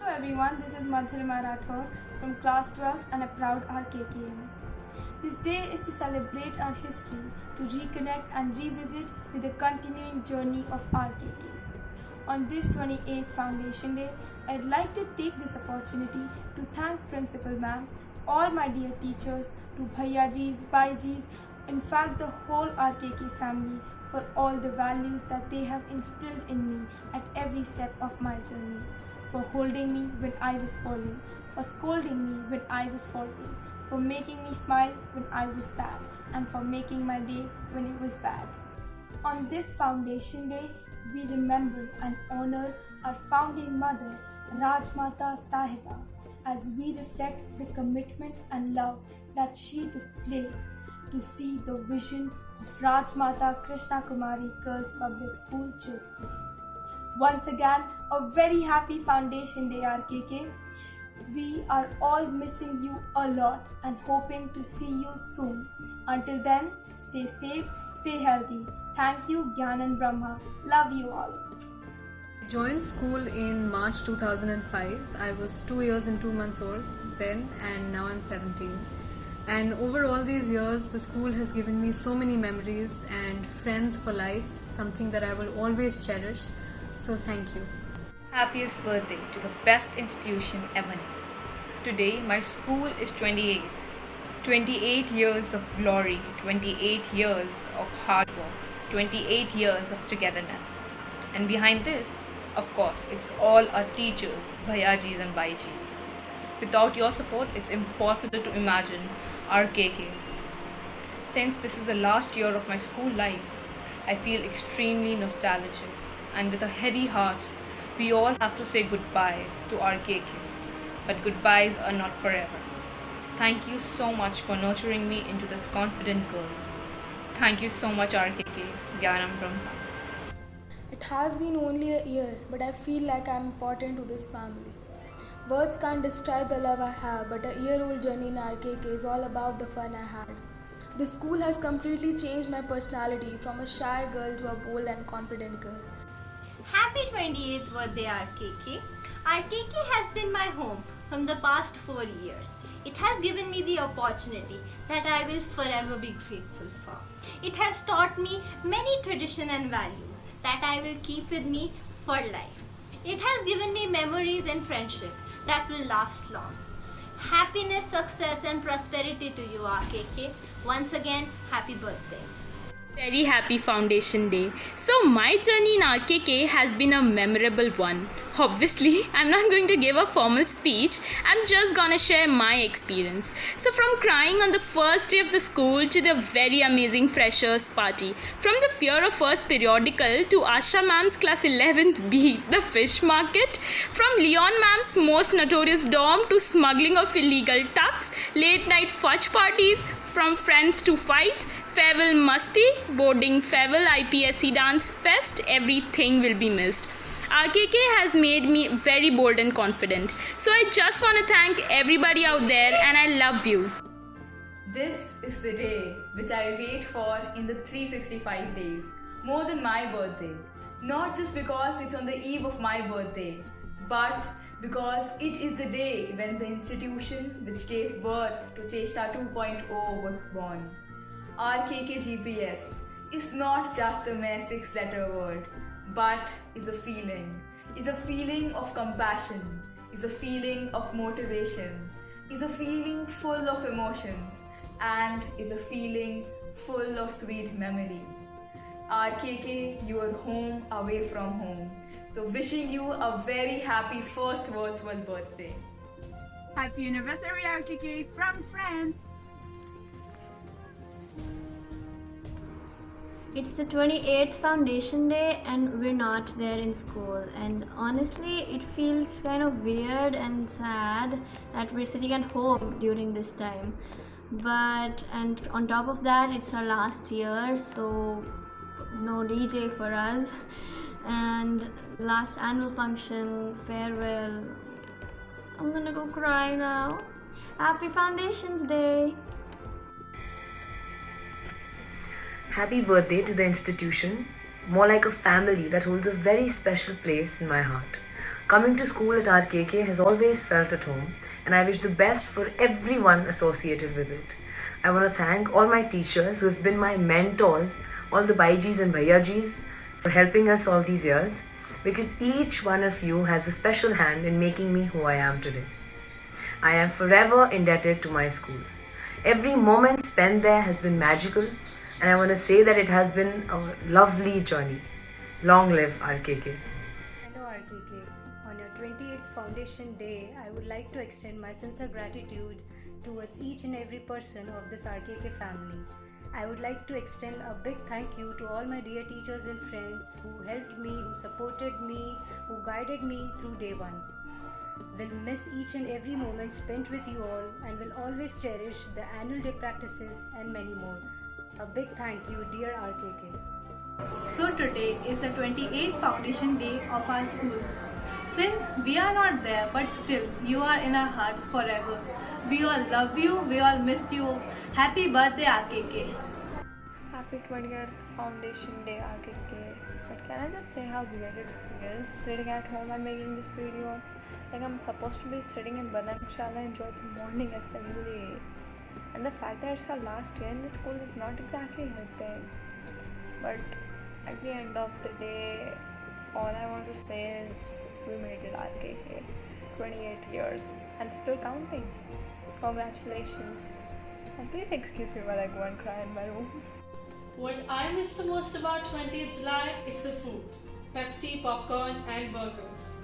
Hello everyone, this is Madhurima Rathore from class 12 and a proud RKKM. This day is to celebrate our history, to reconnect and revisit with the continuing journey of RKK. On this 28th Foundation Day, I'd like to take this opportunity to thank Principal Ma'am, all my dear teachers, to Bhaiyajis, Baijis, in fact the whole RKK family for all the values that they have instilled in me at every step of my journey. For holding me when I was falling, for scolding me when I was faulting, for making me smile when I was sad, and for making my day when it was bad. On this Foundation Day, we remember and honor our founding mother, Rajmata Sahiba, as we reflect the commitment and love that she displayed to see the vision of Rajmata Krishna Kumari Girls Public School, Jodhpur. Once again, a very happy Foundation Day, RKK. We are all missing you a lot and hoping to see you soon. Until then, stay safe, stay healthy. Thank you, Gyan and Brahma. Love you all. I joined school in March 2005. I was 2 years and 2 months old then, and now I'm 17. And over all these years, the school has given me so many memories and friends for life, something that I will always cherish. So thank you. Happiest birthday to the best institution ever known. Today, my school is 28. 28 years of glory, 28 years of hard work, 28 years of togetherness. And behind this, of course, it's all our teachers, Bhaiyajis and Baijis. Without your support, it's impossible to imagine RKK. Since this is the last year of my school life, I feel extremely nostalgic. And with a heavy heart, we all have to say goodbye to RKK. But goodbyes are not forever. Thank you so much for nurturing me into this confident girl. Thank you so much, RKK. Gyanam Brahma. It has been only a year, but I feel like I'm important to this family. Words can't describe the love I have, but a year-old journey in RKK is all about the fun I had. The school has completely changed my personality from a shy girl to a bold and confident girl. Happy 28th birthday RKK. RKK has been my home from the past 4 years. It has given me the opportunity that I will forever be grateful for. It has taught me many traditions and values that I will keep with me for life. It has given me memories and friendship that will last long. Happiness, success and prosperity to you RKK. Once again, happy birthday. Very happy Foundation Day. So my journey in RKK has been a memorable one. Obviously, I'm not going to give a formal speech. I'm just gonna share my experience. So from crying on the first day of the school to the very amazing freshers party, from the fear of first periodical to Asha ma'am's class 11th B, the fish market, from Leon ma'am's most notorious dorm to smuggling of illegal tucks, late night fudge parties, from friends to fight, farewell musty, boarding farewell IPSC dance fest, everything will be missed. RKK has made me very bold and confident. So I just want to thank everybody out there and I love you. This is the day which I wait for in the 365 days, more than my birthday. Not just because it's on the eve of my birthday, but because it is the day when the institution which gave birth to Cheshta 2.0 was born. RKK GPS is not just a mere 6-letter word, but is a feeling of compassion, is a feeling of motivation, is a feeling full of emotions, and is a feeling full of sweet memories. RKK, you are home away from home. So wishing you a very happy first virtual birthday. Happy anniversary RKK from France. It's the 28th Foundation Day and we're not there in school, and honestly it feels kind of weird and sad that we're sitting at home during this time. And on top of that, it's our last year, so no DJ for us, and last annual function, farewell. I'm gonna go cry now. Happy Foundations Day. Happy birthday to the institution, more like a family that holds a very special place in my heart. Coming to school at RKK has always felt at home, and I wish the best for everyone associated with it. I want to thank all my teachers who have been my mentors, all the Baijis and Bhaiyajis, for helping us all these years, because each one of you has a special hand in making me who I am today. I am forever indebted to my school. Every moment spent there has been magical, and I want to say that it has been a lovely journey. Long live RKK. Hello RKK. On your 28th Foundation Day, I would like to extend my sincere gratitude towards each and every person of this RKK family. I would like to extend a big thank you to all my dear teachers and friends who helped me, who supported me, who guided me through day one. Will miss each and every moment spent with you all and will always cherish the annual day practices and many more. A big thank you, dear RKK. So today is the 28th Foundation Day of our school. Since we are not there, but still you are in our hearts forever. We all love you, we all miss you. Happy birthday RKK. Happy 28th Foundation Day RKK. But can I just say how weird it feels sitting at home and making this video? Like I'm supposed to be sitting in Bananshala and enjoy the morning assembly. And the fact that it's our last year in the school is not exactly helping. But at the end of the day, all I want to say is we made it RKK. 28 years and still counting. Congratulations. And please excuse me while I go and cry in my room. What I miss the most about 20th July is the food. Pepsi, popcorn and burgers.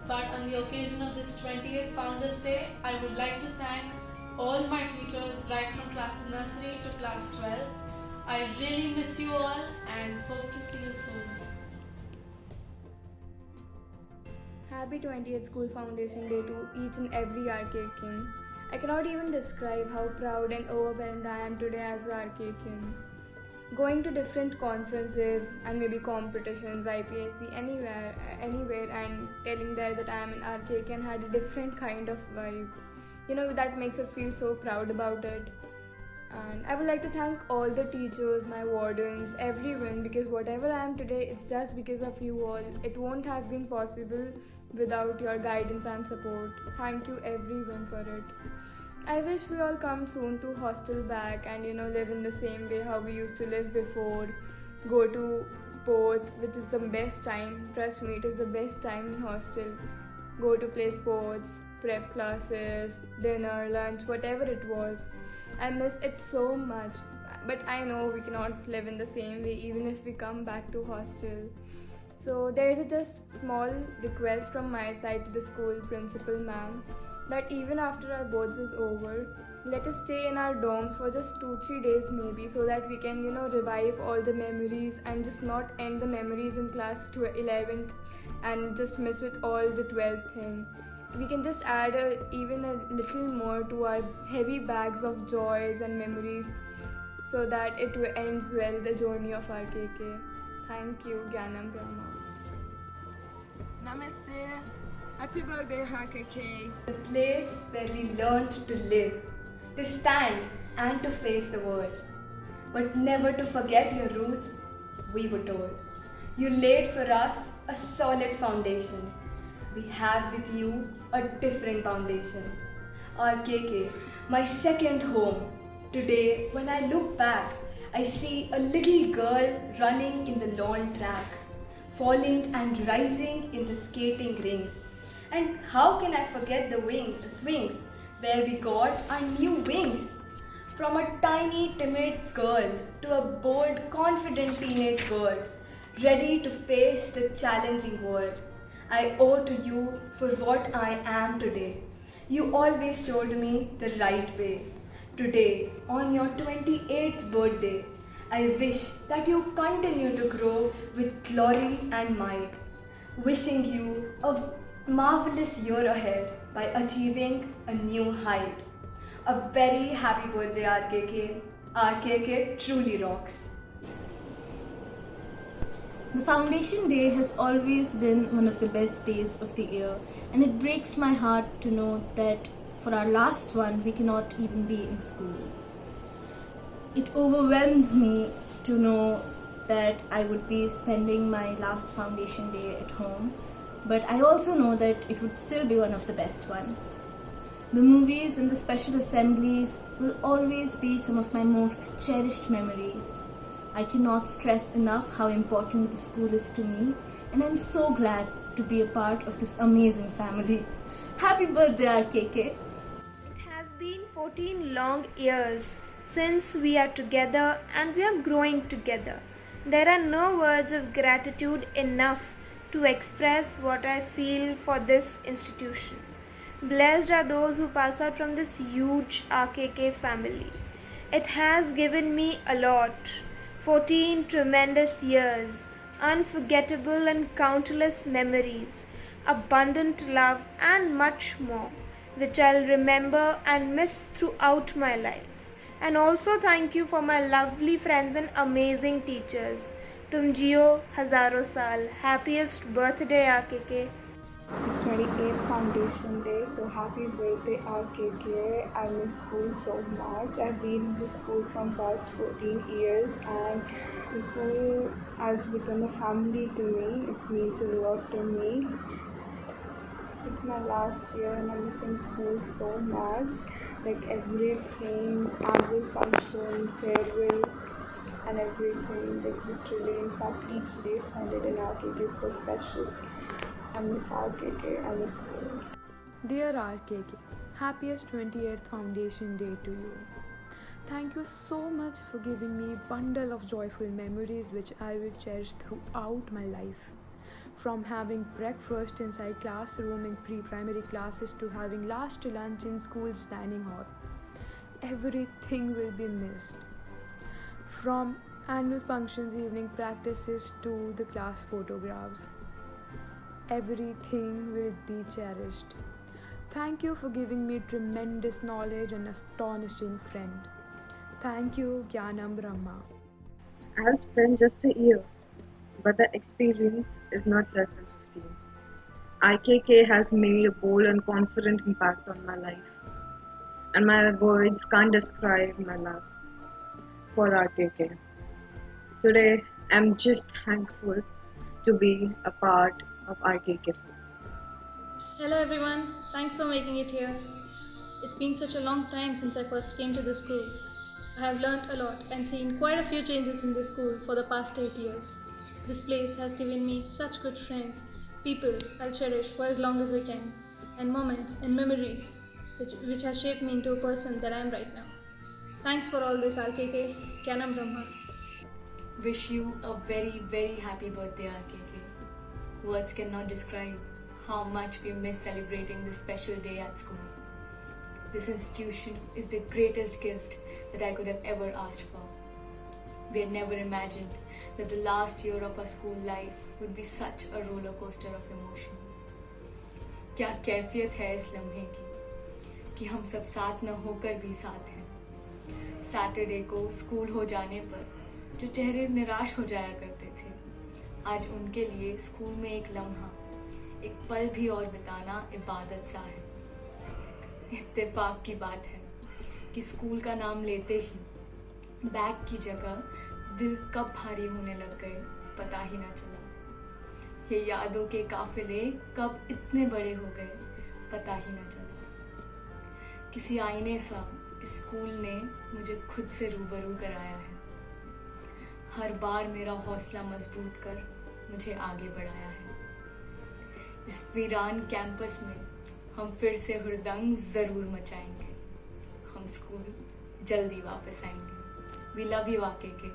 But on the occasion of this 28th Founders Day, I would like to thank all my teachers right from class nursery to class 12. I really miss you all and hope to see you soon. Happy 20th School Foundation Day to each and every RKK. I cannot even describe how proud and overwhelmed I am today as an RKK. Going to different conferences and maybe competitions, IPSC, anywhere and telling there that I am an RKK and had a different kind of vibe. You know, that makes us feel so proud about it. And I would like to thank all the teachers, my wardens, everyone, because whatever I am today, it's just because of you all. It won't have been possible without your guidance and support. Thank you everyone for it. I wish we all come soon to hostel back and live in the same way how we used to live before. Go to sports, which is the best time. Trust me, it is the best time in hostel. Go to play sports, prep classes, dinner, lunch, whatever it was. I miss it so much, but I know we cannot live in the same way even if we come back to hostel. So there is a just small request from my side to the school principal ma'am that even after our boards is over, let us stay in our dorms for just 2-3 days maybe, so that we can revive all the memories and just not end the memories in class 11th and just miss with all the 12th thing. We can just add even a little more to our heavy bags of joys and memories so that it ends well the journey of RKK. Thank you, Gyanam Brahma. Namaste. Happy birthday, RKK. The place where we learned to live, to stand and to face the world. But never to forget your roots, we were told. You laid for us a solid foundation. We have with you a different foundation. RKK, my second home. Today, when I look back, I see a little girl running in the lawn track, falling and rising in the skating rings. And how can I forget the swings, where we got our new wings? From a tiny, timid girl to a bold, confident teenage girl, ready to face the challenging world. I owe to you for what I am today. You always showed me the right way. Today, on your 28th birthday, I wish that you continue to grow with glory and might. Wishing you a marvelous year ahead by achieving a new height. A very happy birthday, RKK. RKK truly rocks. The Foundation Day has always been one of the best days of the year, and it breaks my heart to know that for our last one we cannot even be in school. It overwhelms me to know that I would be spending my last Foundation Day at home, but I also know that it would still be one of the best ones. The movies and the special assemblies will always be some of my most cherished memories. I cannot stress enough how important the school is to me, and I'm so glad to be a part of this amazing family. Happy birthday, RKK! It has been 14 long years since we are together and we are growing together. There are no words of gratitude enough to express what I feel for this institution. Blessed are those who pass out from this huge RKK family. It has given me a lot. 14 tremendous years, unforgettable and countless memories, abundant love and much more, which I'll remember and miss throughout my life. And also thank you for my lovely friends and amazing teachers. Tum jiyo hazaro saal. Happiest birthday, RKK. It's 28th Foundation Day, so happy birthday RKK. I miss school so much. I've been in the school from past 14 years and the school has become a family to me. It means a lot to me. It's my last year and I'm missing school so much. Like everything, annual functions, farewell and everything. Like literally, in fact, each day spent in RKK is so precious. I miss RKK, I miss school. Dear RKK, happiest 28th Foundation Day to you. Thank you so much for giving me a bundle of joyful memories which I will cherish throughout my life. From having breakfast inside classroom in pre-primary classes to having last lunch in school's dining hall. Everything will be missed. From annual functions, evening practices to the class photographs. Everything will be cherished. Thank you for giving me tremendous knowledge and astonishing friend. Thank you, Gyanam Brahma. I have spent just a year, but the experience is not less than 15. IKK has made a bold and confident impact on my life, and my words can't describe my love for RKK. Today, I'm just thankful to be a part of RKK. Hello everyone, thanks for making it here. It's been such a long time since I first came to the school. I have learnt a lot and seen quite a few changes in this school for the past 8 years. This place has given me such good friends, people I'll cherish for as long as I can, and moments and memories which has shaped me into a person that I am right now. Thanks for all this, RKK. Gyanam Brahma. Wish you a very, very happy birthday, RKK. Words cannot describe how much we miss celebrating this special day at school. This institution is the greatest gift that I could have ever asked for. We had never imagined that the last year of our school life would be such a roller coaster of emotions. क्या कैफियत है इस लम्हे की कि हम सब साथ न होकर भी साथ हैं। सैटरडे को स्कूल हो जाने पर जो चेहरे निराश हो जाया करते थे, आज उनके लिए स्कूल में एक लम्हा, एक पल भी और बिताना इबादत सा है। इत्तेफाक की बात है कि स्कूल का नाम लेते ही बैग की जगह दिल कब भारी होने लग गए पता ही ना चला। ये यादों के काफिले कब इतने बड़े हो गए पता ही ना चला। किसी आईने सा इस स्कूल ने मुझे खुद से रूबरू कराया है। हर बार मेरा हौसला मजबूत कर मुझे आगे बढ़ाया है। इस वीरान कैंपस में हम फिर से हुड़दंग जरूर मचाएंगे। हम स्कूल जल्दी वापस आएंगे। We love you, RKK.